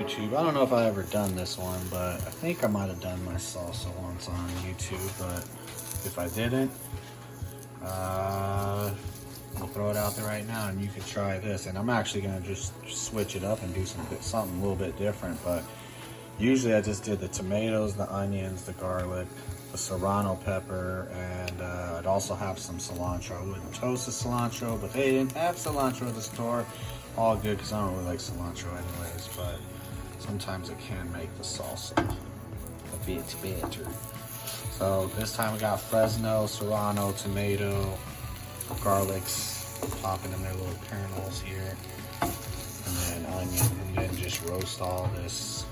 YouTube. I don't know if I ever done this one, but I think I might have done my salsa once on YouTube, but if I didn't, we'll throw it out there right now and you can try this. And I'm actually gonna just switch it up and do something a little bit different, but usually I just did the tomatoes, the onions, the garlic, the serrano pepper, and I'd also have some cilantro. I wouldn't toast the cilantro, but they didn't have cilantro at the store. All good, because I don't really like cilantro anyways, but sometimes it can make the salsa a bit better. So this time we got Fresno, serrano, tomato, garlics, popping in their little kernels here, and then onion, and then just roast all this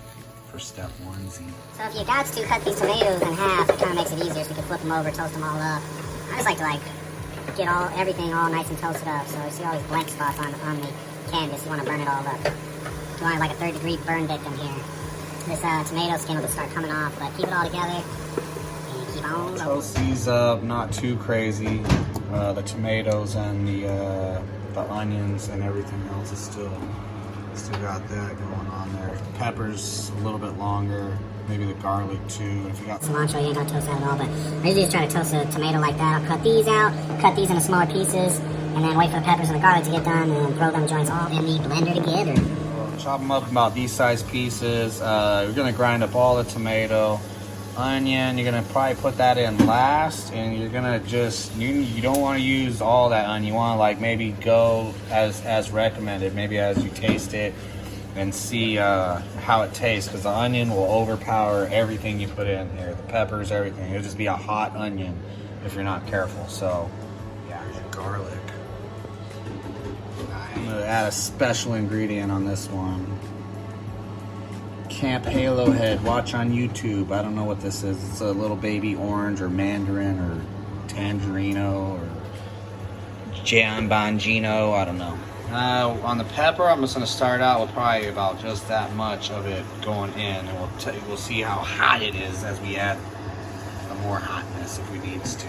for step 1Z. So if you got to cut these tomatoes in half, it kind of makes it easier so you can flip them over, toast them all up. I just like to get everything all nice and toasted up. So you see all these blank spots on the canvas, you want to burn it all up. You want like a 3rd-degree burn victim here. This tomato skin will just start coming off, but keep it all together and keep on. Toast these up, not too crazy. The tomatoes and the onions and everything else is still got that going on there. Peppers a little bit longer, maybe the garlic too. If you got cilantro, you ain't gonna toast that at all, but I usually just try to toast a tomato like that. I'll cut these out, cut these into smaller pieces, and then wait for the peppers and the garlic to get done, and then throw them joints all in the blender together. Chop them up about these size pieces. You're gonna grind up all the tomato, onion. You're gonna probably put that in last, and you're gonna just you don't want to use all that onion. You want to like maybe go as recommended, maybe as you taste it and see how it tastes, because the onion will overpower everything you put in here. The peppers, everything. It'll just be a hot onion if you're not careful. So yeah, and garlic. I'm gonna add a special ingredient on this one. Camp Halo Head, watch on YouTube. I don't know what this is. It's a little baby orange or mandarin or tangerino or Giambangino, I don't know. On the pepper, I'm just gonna start out with probably about just that much of it going in, and we'll see how hot it is as we add more hotness if we need to.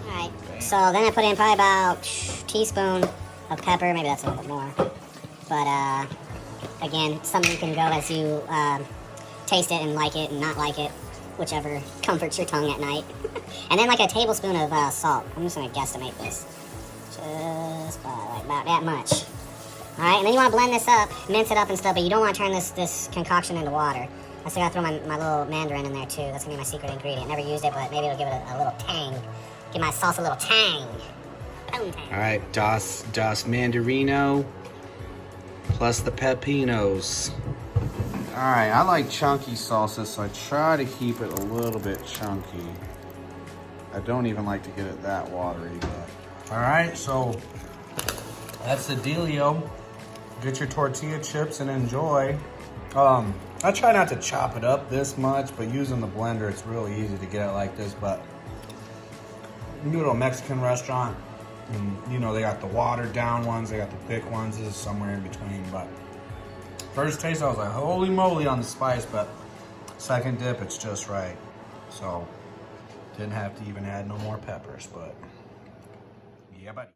Alright, so then I put in probably about a teaspoon of pepper, maybe that's a little bit more. But again, something you can go as you taste it and like it and not like it, whichever comforts your tongue at night. And then like a tablespoon of salt. I'm just gonna guesstimate this. Just like about that much. Alright, and then you want to blend this up, mince it up and stuff, but you don't want to turn this concoction into water. I still got to throw my little mandarin in there too. That's going to be my secret ingredient. Never used it, but maybe it'll give it a little tang. Give my sauce a little tang. Alright, das mandarino plus the pepinos. Alright, I like chunky salsa, so I try to keep it a little bit chunky. I don't even like to get it that watery, but... Alright, so that's the dealio. Get your tortilla chips and enjoy. I try not to chop it up this much, but using the blender, it's really easy to get it like this. But you go to a Mexican restaurant, and you know they got the watered down ones, they got the thick ones. This is somewhere in between. But first taste, I was like, holy moly on the spice. But second dip, it's just right. So didn't have to even add no more peppers. But yeah, buddy.